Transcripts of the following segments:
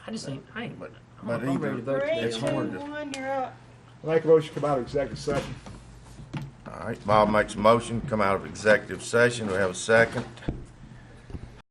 I just ain't. I'm But ready to vote today. it's hard to. One, you're up. Make a motion to come out of executive session. All right, Bob makes a motion, come out of executive session. Do we have a second?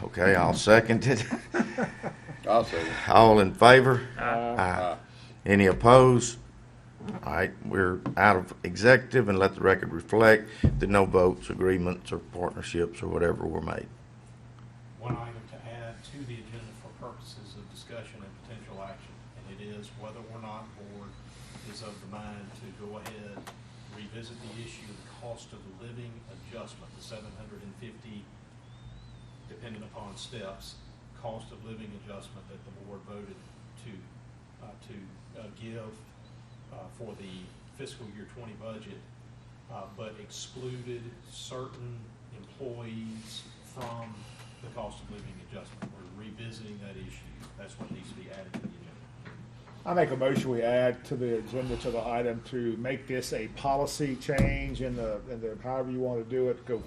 Okay, I'll second it. I'll say it. All in favor? Aye. Any opposed? All right, we're out of executive, and let the record reflect that no votes, agreements, or partnerships or whatever were made. One item to add to the agenda for purposes of discussion and potential action, and it is whether or not board is of the mind to go ahead, revisit the issue of cost of living adjustment, the 750, depending upon steps, cost of living adjustment that the board voted to give for the fiscal year 20 budget, but excluded certain employees from the cost of living adjustment. We're revisiting that issue. That's what needs to be added to the agenda. I make a motion we add to the agenda to the item to make this a policy change in the however you want to do it, go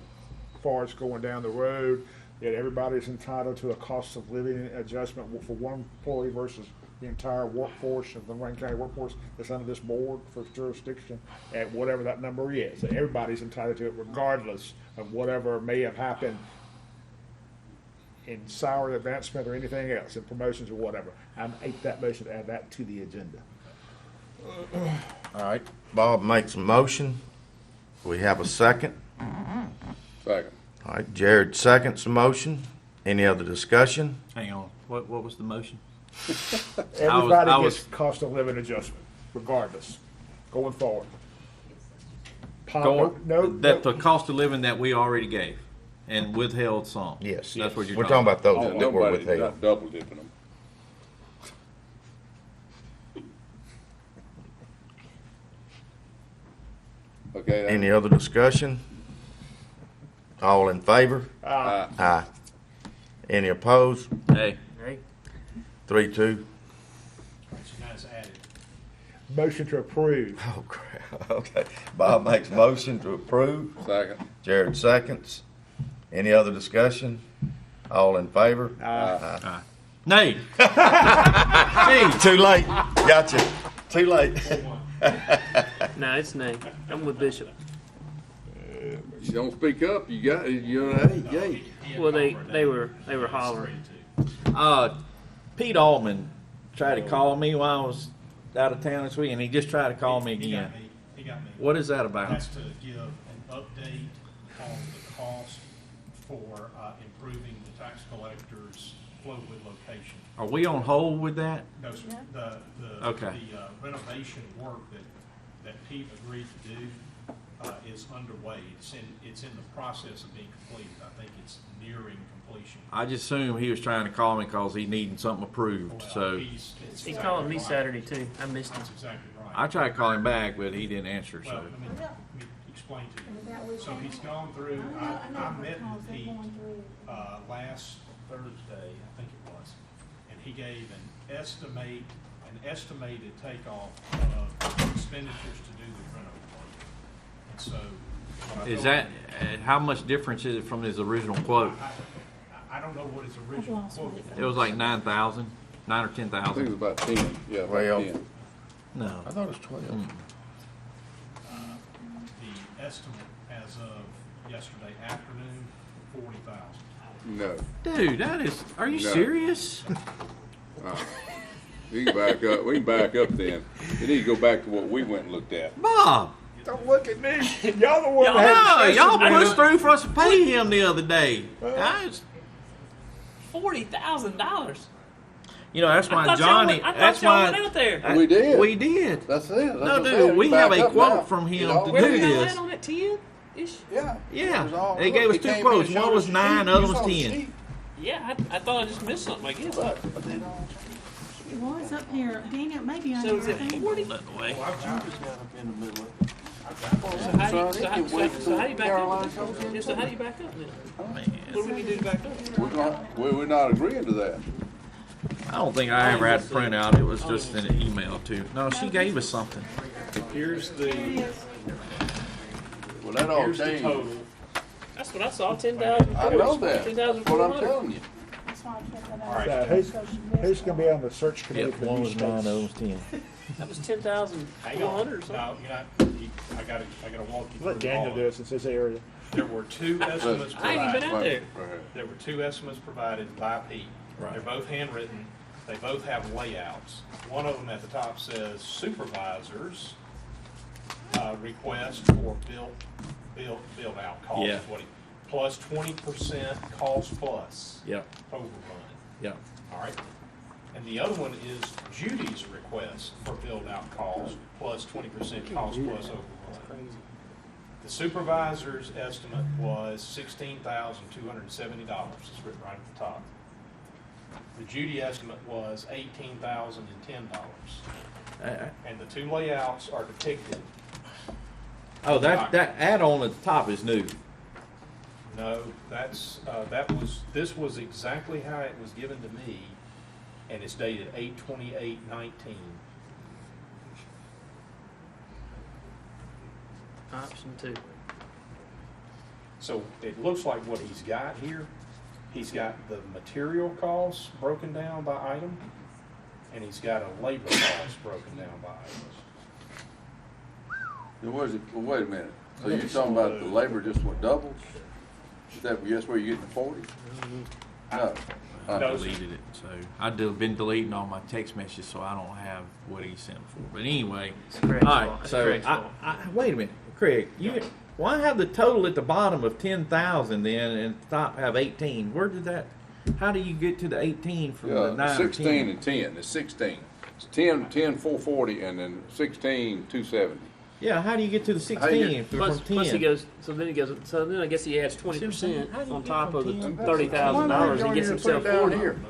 far as going down the road, that everybody's entitled to a cost of living adjustment for one employee versus the entire workforce of the Rankin County workforce that's under this board for jurisdiction at whatever that number is. So everybody's entitled to it regardless of whatever may have happened in salary advancement or anything else, in promotions or whatever. I make that motion to add that to the agenda. All right, Bob makes a motion. We have a second. Second. All right, Jared seconds the motion. Any other discussion? Hang on. What was the motion? Everybody I gets was- cost of living adjustment, regardless, going forward. That the cost of living that we already gave and withheld some. Yes. That's what you're We're talking about those Yeah, that were nobody, withheld. not double dipping them. Okay. then. Any other discussion? All in favor? Aye. Aye. Any opposed? Hey, Hey, 3-2. So now it's added. Motion to approve. Oh, crap. Okay. Bob makes a motion to approve. Second. Jared seconds. Any other discussion? All in favor? nay. Too late. Gotcha. Too late. no, it's nay. I'm with Bishop. You don't speak up, hey. Well, they were hollering. Pete Altman tried to call me while I was out of town this week, and he just tried to call me He got again. me. He got me. What is that about? That's to give an update on the cost for improving the tax collector's Flowood location. Are we on hold with that? No, sir. Okay. The renovation work that Pete agreed to do is underway. It's in the process of being completed. I think it's nearing completion. I just assumed he was trying to call me because he needed something approved. So He called me Saturday too. I missed him. That's exactly right. I tried to call him back, but he didn't answer. Well, So let me explain to you. So he's gone through, I met with Pete last Thursday, I think it was, and he gave an estimated takeoff of expenditures to do the rental work. And so. what I is told that him- how much difference is it from his original quote? I don't know what his original quote was. It was like 9,000, 9 or I think it 10,000. was about 10. Yeah, about Well, 10. No. I thought it was 12. The estimate as of yesterday afternoon, 40,000. No. Dude, that is. Are you No. serious? We can back up. We can back up then. We need to go back to what we went and looked at. Bob, Don't look at me. Y'all the one that had no, the y'all discussion. pushed through for us to pay him the other day. Guys, $40,000. you know that's I why thought Johnny. y'all went, That's y'all went why out there. We did. We did. That's it. That's No, what I dude, said. we have back a up quote now. from him It all to goes do Where down. y'all this. at on that 10-ish? Yeah. Yeah. It was all- They gave us it two came in quotes. and One showed was us the 9, sheet. other You was saw the 10. sheet. Yeah, I thought I just missed something, I guess. But they don't. It was up here, Daniel, maybe I So is it didn't. 40? Nothing away. So how do you back up? Yeah, so how do you back up then? Man, What do we need to do to back up? We're not agreeing to that. I don't think I ever had to print out. It was just in an email too. No, she gave us something. Here's the, Well, that all here's the changed. total. That's what I saw, 10,000. I know that. 10,000. That's what I'm telling you. That's why I checked that out. All right. Who's gonna be on the search committee Yep, for one new was mine, space? owns 10. That was 10,400 or something. No, you're not, I gotta walk you through. Let Daniel all do of it since his area. There were two estimates I ain't even been provided. out there. There were two estimates provided by Pete. Right. They're both handwritten. They both have layouts. One of them at the top says supervisors, request for build out cost. Yeah. Is what he, plus 20% cost plus Yep, overrun. yep. All right. And the other one is Judy's request for build-out cost plus 20% cost plus overrun. The supervisor's estimate was $16,270. It's written right at the top. The Judy estimate was $18,010. And the two layouts are depicted. Oh, that add-on at the top is new. No, this was exactly how it was given to me, and it's dated 8/28/19. Option 2. So it looks like what he's got here, he's got the material costs broken down by item, and he's got a labor cost broken down by items. Now, well, wait a minute. So you're talking about the labor just what doubles? Is that, where you're getting the 40? No. No, Deleted it, so I've been deleting all my text messages, so I don't have what he sent for. But anyway, It's all Craig's right. fault. It's So Craig's fault. wait a minute, Craig. Why have the total at the bottom of 10,000 then, and at the top have 18? Where did that? How do you get to the 18 from the 9 or 16 10? and 10. It's 16. It's 10,440, and then 16,270. Yeah, how do you get to the How 16 you- from Plus 10? he goes. So then I guess he adds 20% How do you on get top from of the 10? $30,000. He gets himself 40. I don't know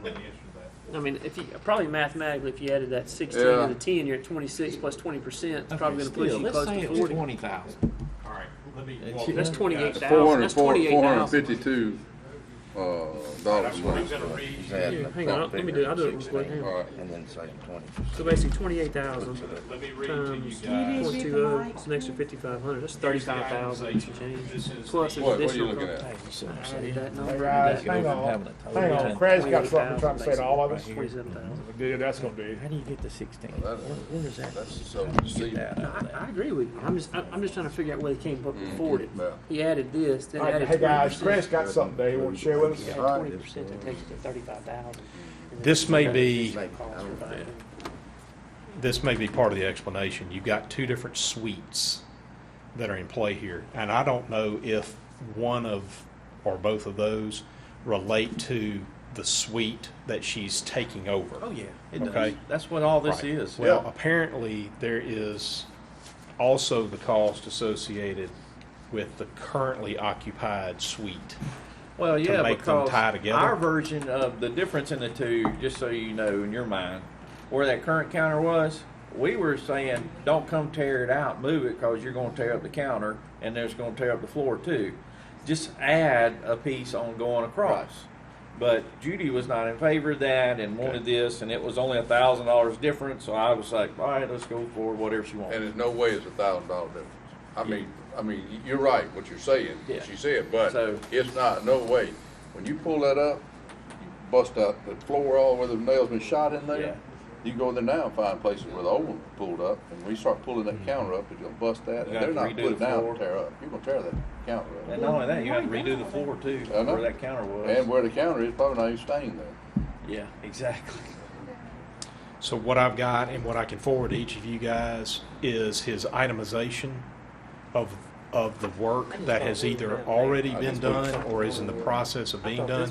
the answer to that. I mean, if you probably mathematically, if you added that 16 Yeah. to the 10, you're at 26 plus 20%. It's probably going to push Still, you let's close say to it was 40. 20,000. All right, let me. That's walk you That's through, 28,000. That's 28,000. $452 guys. dollars That's a what I'm month. gonna read. Here, hang on. Let me do it. I'll do it real quick. Hang on. All right. And then saying 20. So basically, 28,000 Let me read to you times guys. 420. It's an extra 5,500. That's 35,000 and some change. This is Plus the- there's What are you additional. looking at? I added that number. Hey and guys, that. hang on, having a total hang on. of Craig's got something trying to say to all of us. 27,000. Dude, that's gonna be. How do you get to 16? That- Where is that? that's so How do you deceiving. get that out of I that? agree with you. I'm just trying to figure out where he came up with 40. Yeah. He added this, then All right, added hey guys, 20%. Chris got something that he wants to share with us. Add 20%, that takes you to 35,000. This may be, Cost for that. this may be part of the explanation. You've got two different suites that are in play here. And I don't know if one of, or both of those relate to the suite that she's taking over. Oh, yeah, it does. Okay. That's what all this Right. is. Well, apparently there is also the cost associated with the currently occupied suite. Well, yeah, make them because tie together? our version of the difference in the two, just so you know in your mind, where that current counter was, we were saying, don't come tear it out, move it, because you're going to tear up the counter, and there's going to tear up the floor too. Just add a piece on going across. But Judy was not in favor of that and wanted this, and it was only $1,000 difference. So I was like, all right, let's go for whatever she wants. And there's no way it's $1,000 difference. I mean, you're right, what you're saying, Yeah. what she said, but So- it's not, no way. When you pull that up, you bust out the floor all where the nail's been shot in there. Yeah. You go in there now and find places where the old one pulled up, and when you start pulling that counter up, it's gonna bust that, You and got they're to not redo put it the down floor. to tear up. You're gonna tear that counter up. And not only that, you have to redo the floor too, I know. where that counter was. And where the counter is, probably not even staying there. Yeah, exactly. So what I've got and what I can forward to each of you guys is his itemization of the work that has either already been done or is in the process of being done.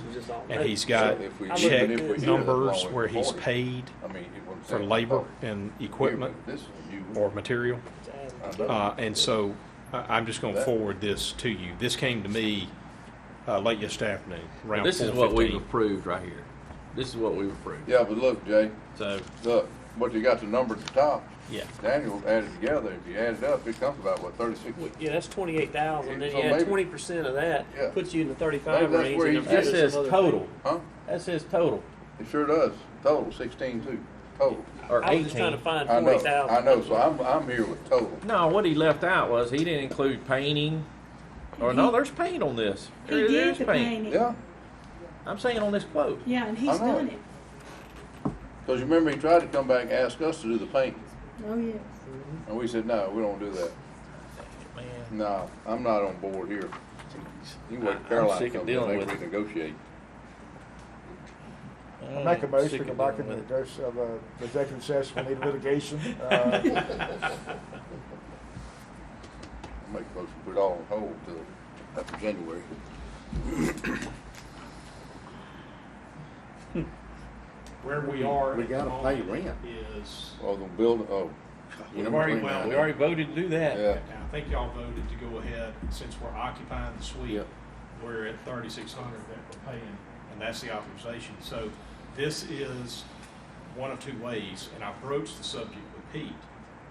And he's got If we- check even if we did it numbers along where with he's 40, paid I mean, it wouldn't for take labor 40. and equipment This is you. or material. I know. And so I'm just going to forward this to you. This came to me late yesterday afternoon, around This is what we've 4:15. approved right here. This is what we've approved. Yeah, but look, Jay, So, look, what you got the number at the top, yeah. Daniel added together, if you add it up, it comes about, what, 36? Yeah, that's 28,000. Then So you add maybe- 20% of that, Yeah. puts you in the 35 Maybe that's range. where and he's then That getting there's says some other total. Huh? That says total. It sure does. Total, 16.2, total. Or I was just trying to 18. find I know, 40,000. I know, so I'm here with total. No, what he left out was he didn't include painting. Or no, there's paint on this. He did There's the painting. Yeah, I'm saying on this quote. Yeah, and he's I know done it. it. Cause you remember he tried to come back and ask us to do the painting, Oh, yes. and we said, no, we don't do that. Man. No, I'm not on board here. You wait, I'm Caroline sick of comes in, dealing they with can it. negotiate. Make a motion Sick to of go back dealing into with it. the executive session, we need litigation. I make a motion, put it all on hold till after January. Where we are We at the gotta pay moment rent. is, Oh, the building, oh. We already voted to do that. Yeah. I think y'all voted to go ahead, since we're occupying the suite, Yep. we're at 3,600 that we're paying, and that's the authorization. So this is one of two ways, and I broached the subject with Pete.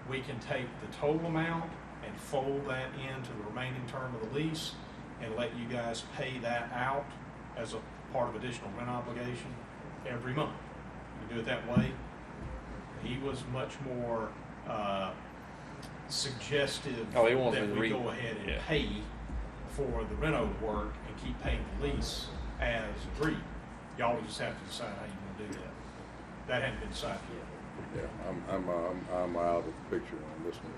We can take the total amount and fold that into the remaining term of the lease and let you guys pay that out as a part of additional rent obligation every month. You can do it that way. He was much more suggestive Oh, he wants that me to we read- go ahead and yeah. pay for the reno work and keep paying the lease as agreed. Y'all just have to decide how you want to do that. That hadn't been decided yet. Yeah, I'm out of the picture on this one.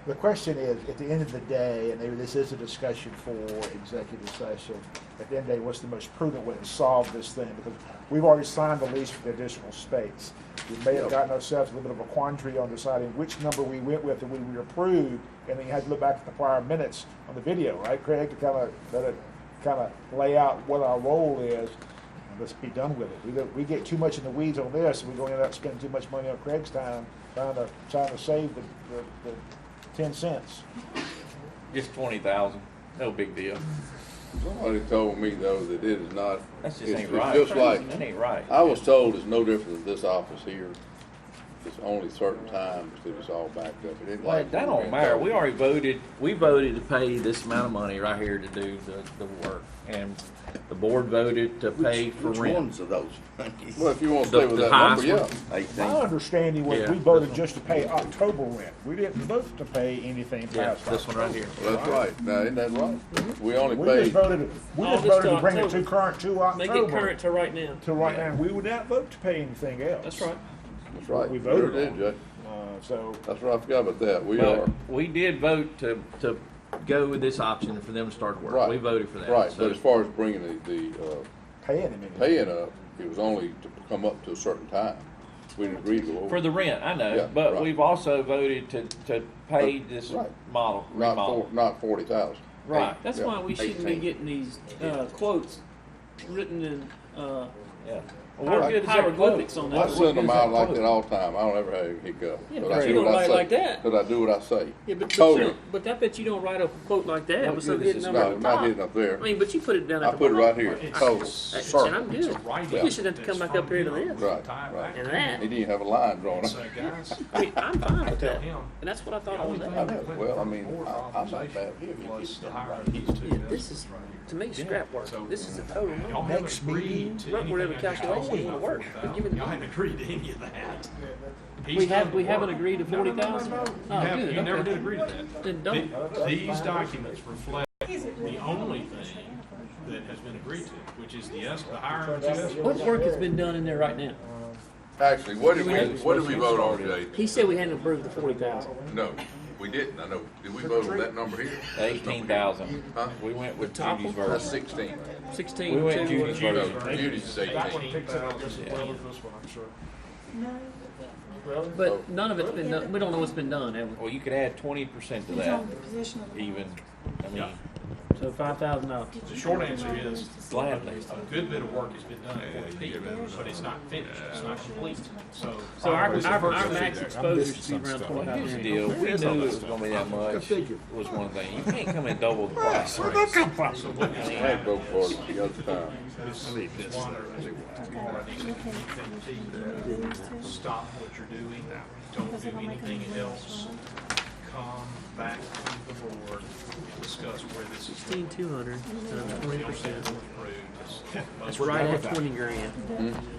The question is, at the end of the day, and maybe this is a discussion for executive session, at the end of the day, what's the most prudent way to solve this thing? Because we've already signed the lease for the additional space. We may have gotten ourselves a little bit of a quandary on deciding which number we went with and we approved, and then you had to look back at the prior minutes on the video, right, Craig, to kind of lay out what our role is. And let's be done with it. We get too much in the weeds on this, and we're going to end up spending too much money on Craig's time trying to save the 10 cents. Just 20,000. No big deal. Somebody told me though that it is not. That's just it's- ain't it's right. Just like, That ain't right. I was told it's no different than this office here. It's only certain times that it's all backed up. It ain't Well, like that we're don't being matter. told. We already voted to pay this amount of money right here to do the work. And the board voted to pay for Which rent. ones of those? Well, if you want to stay with The that number, highest yeah. one. My 18. understanding was Yeah. we voted just to pay October rent. We didn't vote to pay anything Yeah, past this one right here. Well, that's right. Now, isn't that right? We only We just paid, voted, All this to bring it October. to current to Make it October. current to right now. To right now, we would not vote to pay anything else. That's right. that's right. We You voted did, on Jay. So, That's right, I forgot about that. We But are, we did vote to go with this option for them to start work. Right. We voted for that. right, So but as far as bringing the paying him anything. paying up, it was only to come up to a certain time. We didn't agree to go over. for the rent, I know, Yeah, but right. we've also voted to pay this Right. model, Not remodel. not 40,000. Right. That's Yeah. why we shouldn't be 18. getting these quotes written in Yeah. Well, we're good as our hieroglyphics quote. on I that. send them out like that all the time. I don't ever have a hiccup. Yeah, But but I you do don't what I write say. like that. But I do what I say. Yeah, but Totally. I bet you don't write up a quote like that with some good as hidden this number No, at the not top. hidden up there. I mean, but you put it down at I the put it bottom. right here, total, And I'm circle. good. It's a write-up We just didn't have to come that's back up from here to him. this. Right, Tie right. back And to that. He didn't have a line drawn and up. say, guys, I mean, I'm fine with tell that. him. And that's what I thought The all only that. thing I know. that went Well, I before mean, the board I'm not authorization bad here. was to hire these two Yeah, guys this is, right here. to me, scrap work. So- This is the total Y'all number. haven't Next agreed meeting, to whatever anything after calculation you y'all wanna work, but give me the Y'all number. haven't agreed to any of that. We He's done the haven't work. agreed to No, no, no, no, 40,000? no. Oh, good, You never okay. did agree to that. Then don't. These documents reflect the only thing that has been agreed to, which is the hiring of two escrow. What work has been done in there right now? Actually, what did we vote on, Jay? He said we hadn't approved the 40,000. No, we didn't. I know. Did we vote on that number here? 18,000. Huh? We went with top Judy's one? That's version. 16. 16. We went two, Judy's whatever. version. Judy's is 18. That one picks it up just as well as this one, I'm sure. No. But none of it's been done. We don't know what's been done, have we? Well, you could add 20% to He's that, on the position of. even. I mean, So $5,000. The short answer is, gladly. a good bit of work has been done at 40 feet, but it's not finished, it's not complete. So Our max exposure should be around 25 Here's the grand. deal, we knew it was gonna be that much, was one thing. You can't come and double the price. So what you're I saying had vote for it the other time. is one, stop what you're doing, don't do anything else, come back to the board and discuss where this is. 16,200 times 20%. That's That's right at 20 grand.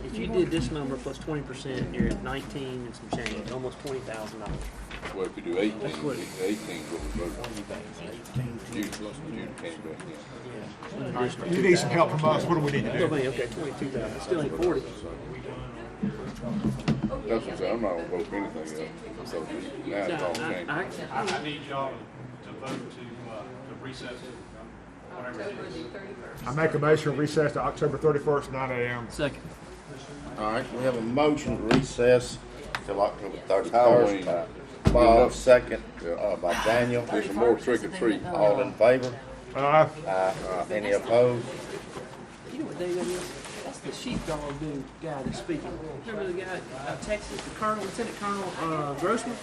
If you did this number plus 20%, you're at 19 and some change, almost $20,000. Well, if you do 18, 18 what we voted on. You came back in. You need some help from us, what do we need to Still do? ain't, okay, 22,000, still ain't 40. That's what I'm saying, I'm not gonna vote for anything else. So now it's all changed. I need y'all to vote to recess whatever it is. I make a motion to recess to October 31st, 9 a.m. Second. All right, we have a motion to recess till October Halloween. 31st by Bob, second, Yeah. by Daniel. There's some more trick or treat. All in favor? Aye. Any opposed? You know what day that is? That's the sheepdog dude guy that's speaking. Remember the guy out of Texas, the Colonel, Lieutenant Colonel Grossman?